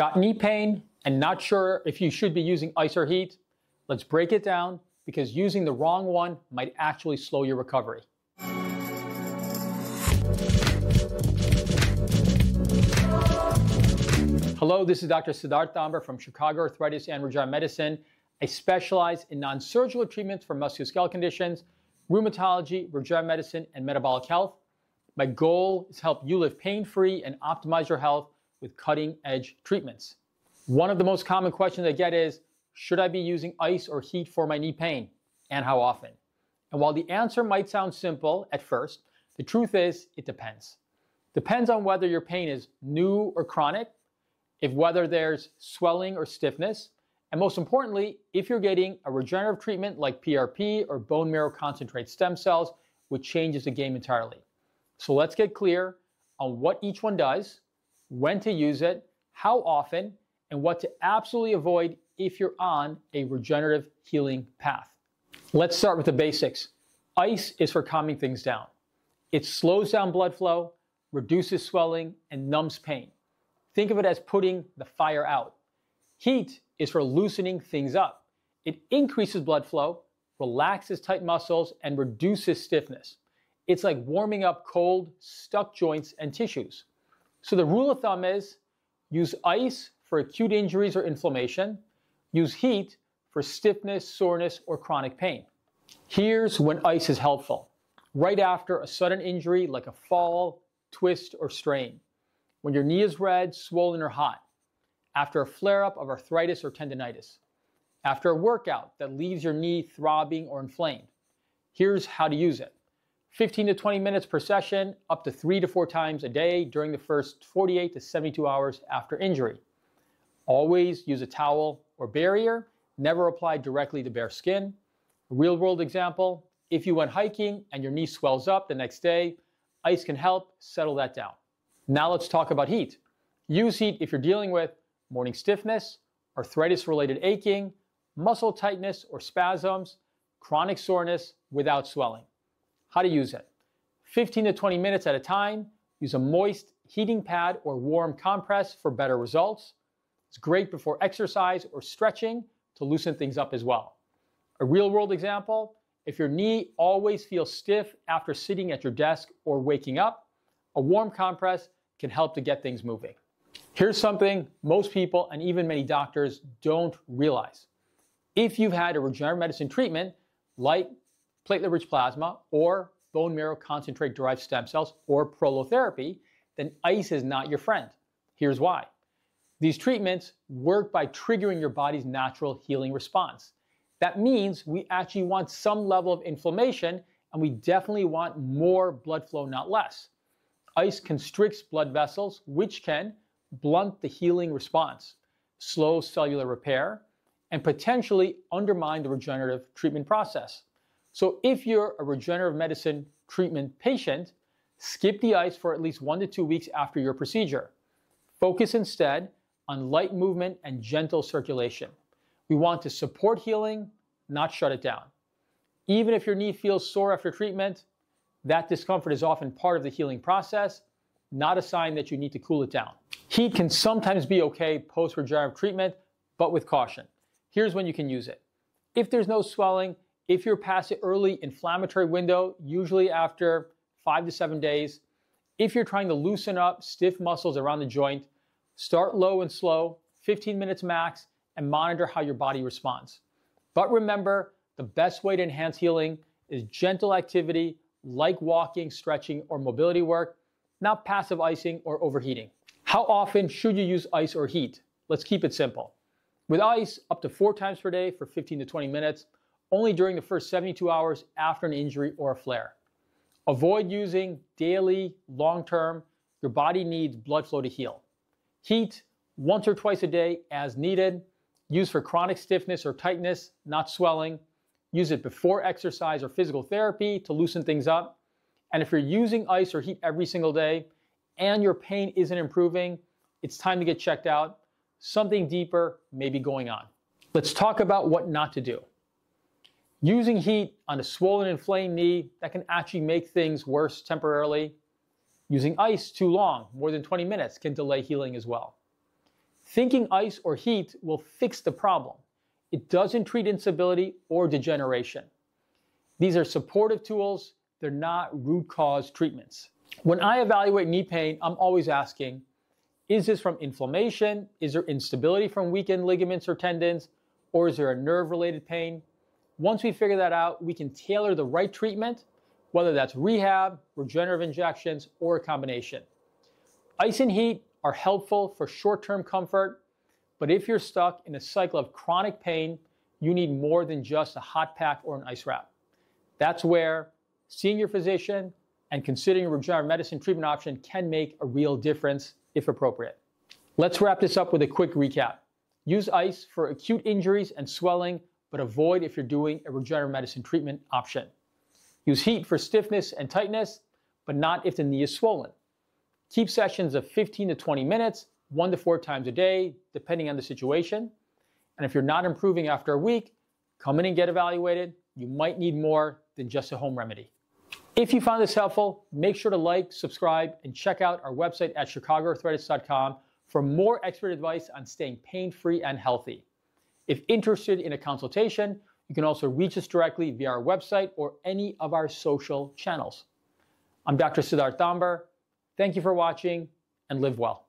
Got knee pain and not sure if you should be using ice or heat? Let's break it down because using the wrong one might actually slow your recovery. Hello, this is Dr. Siddharth Tambar from Chicago Arthritis and Regenerative Medicine. I specialize in non-surgical treatments for musculoskeletal conditions, rheumatology, regenerative medicine, and metabolic health. My goal is to help you live pain-free and optimize your health with cutting-edge treatments. One of the most common questions I get is, should I be using ice or heat for my knee pain, and how often? And while the answer might sound simple at first, the truth is it depends. Depends on whether your pain is new or chronic, whether there's swelling or stiffness, and most importantly, if you're getting a regenerative treatment like PRP or bone marrow concentrate stem cells, which changes the game entirely. So let's get clear on what each one does, when to use it, how often, and what to absolutely avoid if you're on a regenerative healing path. Let's start with the basics. Ice is for calming things down. It slows down blood flow, reduces swelling, and numbs pain. Think of it as putting the fire out. Heat is for loosening things up. It increases blood flow, relaxes tight muscles, and reduces stiffness. It's like warming up cold, stuck joints and tissues. So the rule of thumb is use ice for acute injuries or inflammation, use heat for stiffness, soreness, or chronic pain. Here's when ice is helpful. Right after a sudden injury like a fall, twist, or strain. When your knee is red, swollen, or hot. After a flare-up of arthritis or tendinitis. After a workout that leaves your knee throbbing or inflamed. Here's how to use it. 15 to 20 minutes per session, up to 3 to 4 times a day during the first 48 to 72 hours after injury. Always use a towel or barrier, never apply directly to bare skin. A real-world example, if you went hiking and your knee swells up the next day, ice can help settle that down. Now let's talk about heat. Use heat if you're dealing with morning stiffness, arthritis-related aching, muscle tightness or spasms, chronic soreness without swelling. How to use it. 15 to 20 minutes at a time. Use a moist heating pad or warm compress for better results. It's great before exercise or stretching to loosen things up as well. A real-world example, if your knee always feels stiff after sitting at your desk or waking up, a warm compress can help to get things moving. Here's something most people and even many doctors don't realize. If you've had a regenerative medicine treatment like platelet-rich plasma or bone marrow concentrate-derived stem cells or prolotherapy, then ice is not your friend. Here's why. These treatments work by triggering your body's natural healing response. That means we actually want some level of inflammation, and we definitely want more blood flow, not less. Ice constricts blood vessels, which can blunt the healing response, slow cellular repair, and potentially undermine the regenerative treatment process. So if you're a regenerative medicine treatment patient, skip the ice for at least 1 to 2 weeks after your procedure. Focus instead on light movement and gentle circulation. We want to support healing, not shut it down. Even if your knee feels sore after treatment, that discomfort is often part of the healing process, not a sign that you need to cool it down. Heat can sometimes be okay post-regenerative treatment, but with caution. Here's when you can use it. If there's no swelling, if you're past the early inflammatory window, usually after 5 to 7 days, if you're trying to loosen up stiff muscles around the joint, start low and slow, 15 minutes max, and monitor how your body responds. But remember, the best way to enhance healing is gentle activity like walking, stretching, or mobility work, not passive icing or overheating. How often should you use ice or heat? Let's keep it simple. With ice, up to 4 times per day for 15 to 20 minutes, only during the first 72 hours after an injury or a flare. Avoid using daily, long-term. Your body needs blood flow to heal. Heat, 1 or 2 a day as needed. Use for chronic stiffness or tightness, not swelling. Use it before exercise or physical therapy to loosen things up. And if you're using ice or heat every single day and your pain isn't improving, it's time to get checked out. Something deeper may be going on. Let's talk about what not to do. Using heat on a swollen, inflamed knee, that can actually make things worse temporarily. Using ice too long, more than 20 minutes, can delay healing as well. Thinking ice or heat will fix the problem. It doesn't treat instability or degeneration. These are supportive tools. They're not root cause treatments. When I evaluate knee pain, I'm always asking, is this from inflammation? Is there instability from weakened ligaments or tendons? Or is there a nerve-related pain? Once we figure that out, we can tailor the right treatment, whether that's rehab, regenerative injections, or a combination. Ice and heat are helpful for short-term comfort, but if you're stuck in a cycle of chronic pain, you need more than just a hot pack or an ice wrap. That's where seeing your physician and considering a regenerative medicine treatment option can make a real difference if appropriate. Let's wrap this up with a quick recap. Use ice for acute injuries and swelling, but avoid if you're doing a regenerative medicine treatment option. Use heat for stiffness and tightness, but not if the knee is swollen. Keep sessions of 15 to 20 minutes, 1 to 4 times a day, depending on the situation. And if you're not improving after a week, come in and get evaluated. You might need more than just a home remedy. If you found this helpful, make sure to like, subscribe, and check out our website at chicagoarthritis.com for more expert advice on staying pain-free and healthy. If interested in a consultation, you can also reach us directly via our website or any of our social channels. I'm Dr. Siddharth Tambar. Thank you for watching, and live well.